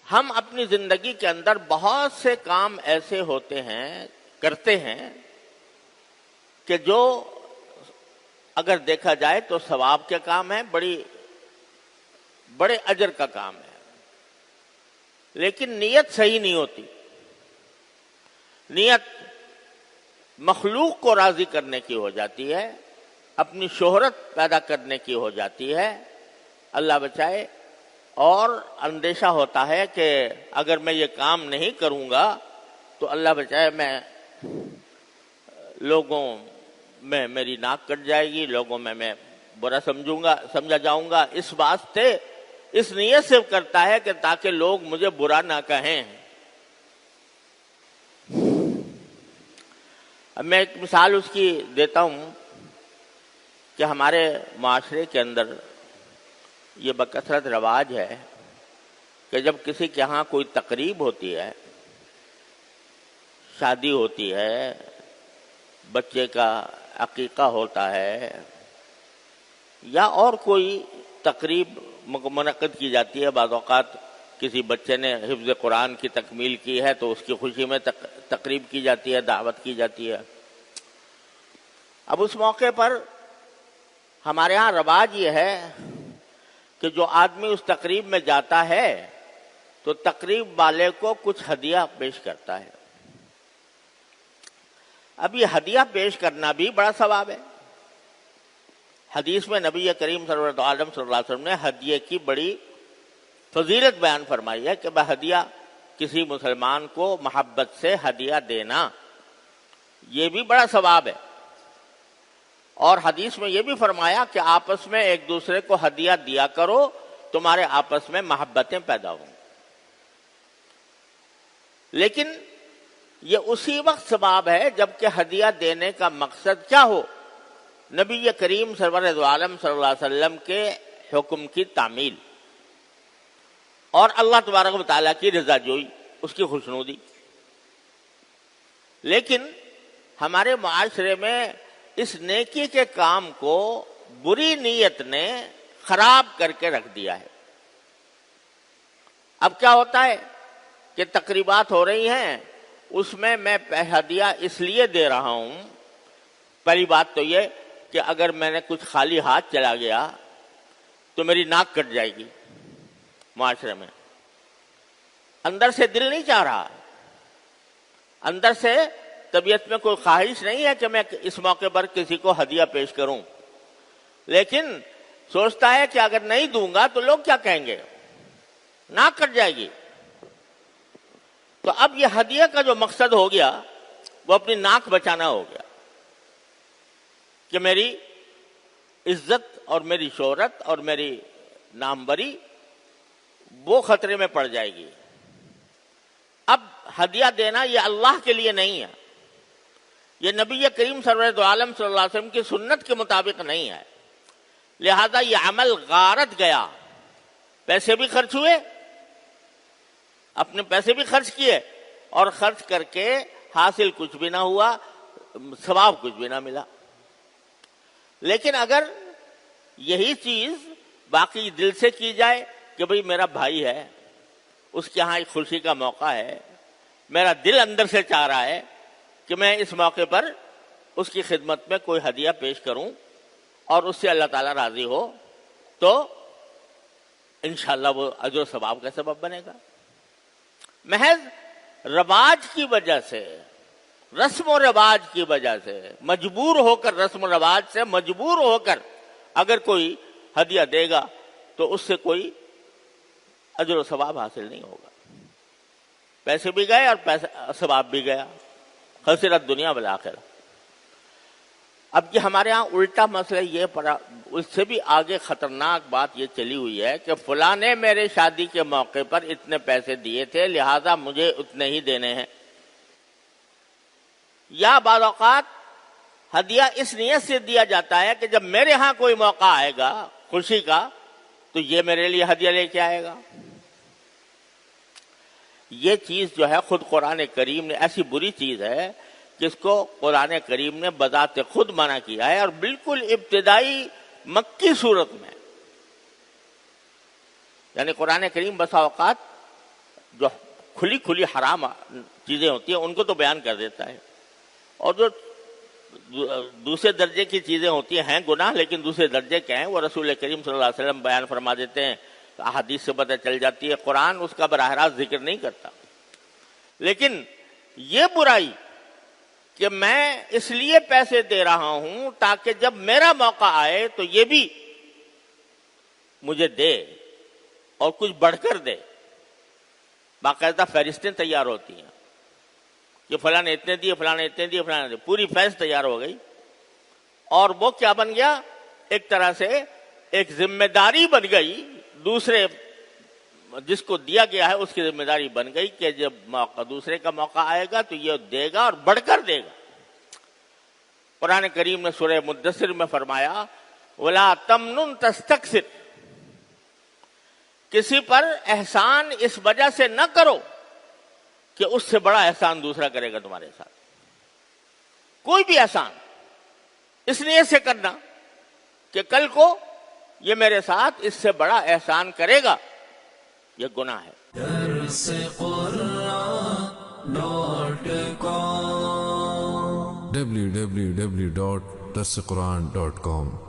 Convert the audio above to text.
ہم اپنی زندگی کے اندر بہت سے کام ایسے ہوتے ہیں، کرتے ہیں کہ جو اگر دیکھا جائے تو ثواب کے کام ہیں، بڑے اجر کا کام ہے، لیکن نیت صحیح نہیں ہوتی. نیت مخلوق کو راضی کرنے کی ہو جاتی ہے، اپنی شہرت پیدا کرنے کی ہو جاتی ہے، اللہ بچائے. اور اندیشہ ہوتا ہے کہ اگر میں یہ کام نہیں کروں گا تو اللہ بچائے لوگوں میں میری ناک کٹ جائے گی، لوگوں میں برا سمجھا جاؤں گا. اس واسطے اس نیت سے کرتا ہے کہ تاکہ لوگ مجھے برا نہ کہیں. اب میں ایک مثال اس کی دیتا ہوں کہ ہمارے معاشرے کے اندر یہ بکثرت رواج ہے کہ جب کسی کے ہاں کوئی تقریب ہوتی ہے، شادی ہوتی ہے، بچے کا عقیقہ ہوتا ہے، یا اور کوئی تقریب منعقد کی جاتی ہے. بعض اوقات کسی بچے نے حفظ قرآن کی تکمیل کی ہے تو اس کی خوشی میں تقریب کی جاتی ہے، دعوت کی جاتی ہے. اب اس موقع پر ہمارے ہاں رواج یہ ہے کہ جو آدمی اس تقریب میں جاتا ہے تو تقریب والے کو کچھ ہدیہ پیش کرتا ہے. اب یہ ہدیہ پیش کرنا بھی بڑا ثواب ہے. حدیث میں نبی کریم صلی اللہ علیہ وسلم نے ہدیے کی بڑی فضیلت بیان فرمائی ہے کہ ہدیہ کسی مسلمان کو محبت سے ہدیہ دینا یہ بھی بڑا ثواب ہے. اور حدیث میں یہ بھی فرمایا کہ آپس میں ایک دوسرے کو ہدیہ دیا کرو، تمہارے آپس میں محبتیں پیدا ہوں. لیکن یہ اسی وقت ثواب ہے جبکہ ہدیہ دینے کا مقصد کیا ہو؟ نبی کریم سرور عالم صلی اللہ علیہ وسلم کے حکم کی تعمیل اور اللہ تبارک و تعالیٰ کی رضا جوئی، اس کی خوشنودی. لیکن ہمارے معاشرے میں اس نیکی کے کام کو بری نیت نے خراب کر کے رکھ دیا ہے. اب کیا ہوتا ہے کہ تقریبات ہو رہی ہیں، اس میں ہدیہ اس لیے دے رہا ہوں. پہلی بات تو یہ کہ اگر میں نے کچھ خالی ہاتھ چلا گیا تو میری ناک کٹ جائے گی. معاشرے میں اندر سے دل نہیں چاہ رہا، اندر سے طبیعت میں کوئی خواہش نہیں ہے کہ میں اس موقع پر کسی کو ہدیہ پیش کروں، لیکن سوچتا ہے کہ اگر نہیں دوں گا تو لوگ کیا کہیں گے، ناک کٹ جائے گی. تو اب یہ ہدیہ کا جو مقصد ہو گیا وہ اپنی ناک بچانا ہو گیا کہ میری عزت اور میری شہرت اور میری ناموری وہ خطرے میں پڑ جائے گی. اب ہدیہ دینا یہ اللہ کے لیے نہیں ہے، یہ نبی کریم سرور عالم صلی اللہ علیہ وسلم کی سنت کے مطابق نہیں ہے. لہذا یہ عمل غارت گیا، پیسے بھی خرچ ہوئے، اپنے پیسے بھی خرچ کیے، اور خرچ کر کے حاصل کچھ بھی نہ ہوا، ثواب کچھ بھی نہ ملا. لیکن اگر یہی چیز باقی دل سے کی جائے کہ بھئی میرا بھائی ہے، اس کے ہاں ایک خوشی کا موقع ہے، میرا دل اندر سے چاہ رہا ہے کہ میں اس موقع پر اس کی خدمت میں کوئی ہدیہ پیش کروں اور اس سے اللہ تعالیٰ راضی ہو، تو انشاءاللہ وہ اجر و ثواب کا سبب بنے گا. محض رواج کی وجہ سے، رسم و رواج کی وجہ سے مجبور ہو کر، رسم و رواج سے مجبور ہو کر اگر کوئی ہدیہ دے گا تو اس سے کوئی اجر و ثواب حاصل نہیں ہوگا. پیسے بھی گئے اور ثواب بھی گیا، خسرت دنیا والآخرہ. اب یہ ہمارے ہاں الٹا مسئلہ یہ پڑا، اس سے بھی آگے خطرناک بات یہ چلی ہوئی ہے کہ فلاں نے میرے شادی کے موقع پر اتنے پیسے دیے تھے لہذا مجھے اتنے ہی دینے ہیں. یا بعض اوقات ہدیہ اس نیت سے دیا جاتا ہے کہ جب میرے ہاں کوئی موقع آئے گا خوشی کا تو یہ میرے لیے ہدیہ لے کے آئے گا. یہ چیز جو ہے خود قرآن کریم نے، ایسی بری چیز ہے جس کو قرآن کریم نے بذات خود منع کیا ہے، اور بالکل ابتدائی مکی صورت میں. یعنی قرآن کریم بسا اوقات جو کھلی کھلی حرام چیزیں ہوتی ہیں ان کو تو بیان کر دیتا ہے، اور جو دوسرے درجے کی چیزیں ہوتی ہیں گناہ لیکن دوسرے درجے کے ہیں، وہ رسول کریم صلی اللہ علیہ وسلم بیان فرما دیتے ہیں، احادیث سے پتہ چل جاتی ہے، قرآن اس کا براہ راست ذکر نہیں کرتا۔ لیکن یہ برائی کہ میں اس لیے پیسے دے رہا ہوں تاکہ جب میرا موقع آئے تو یہ بھی مجھے دے اور کچھ بڑھ کر دے، باقاعدہ فہرستیں تیار ہوتی ہیں کہ فلاں نے اتنے دیے، فلاں نے اتنے دیے، فلاں نے، پوری فہرست تیار ہو گئی، اور وہ کیا بن گیا؟ ایک طرح سے ایک ذمہ داری بن گئی، دوسرے جس کو دیا گیا ہے اس کی ذمہ داری بن گئی کہ جب دوسرے کا موقع آئے گا تو یہ دے گا اور بڑھ کر دے گا۔ قرآن کریم نے سورہ مدثر میں فرمایا وَلَا تَمْنُن تَسْتَكْثِرْ، کسی پر احسان اس وجہ سے نہ کرو کہ اس سے بڑا احسان دوسرا کرے گا تمہارے ساتھ۔ کوئی بھی احسان اس نیت سے کرنا کہ کل کو یہ میرے ساتھ اس سے بڑا احسان کرے گا، یہ گناہ ہے۔ www.darsequran.com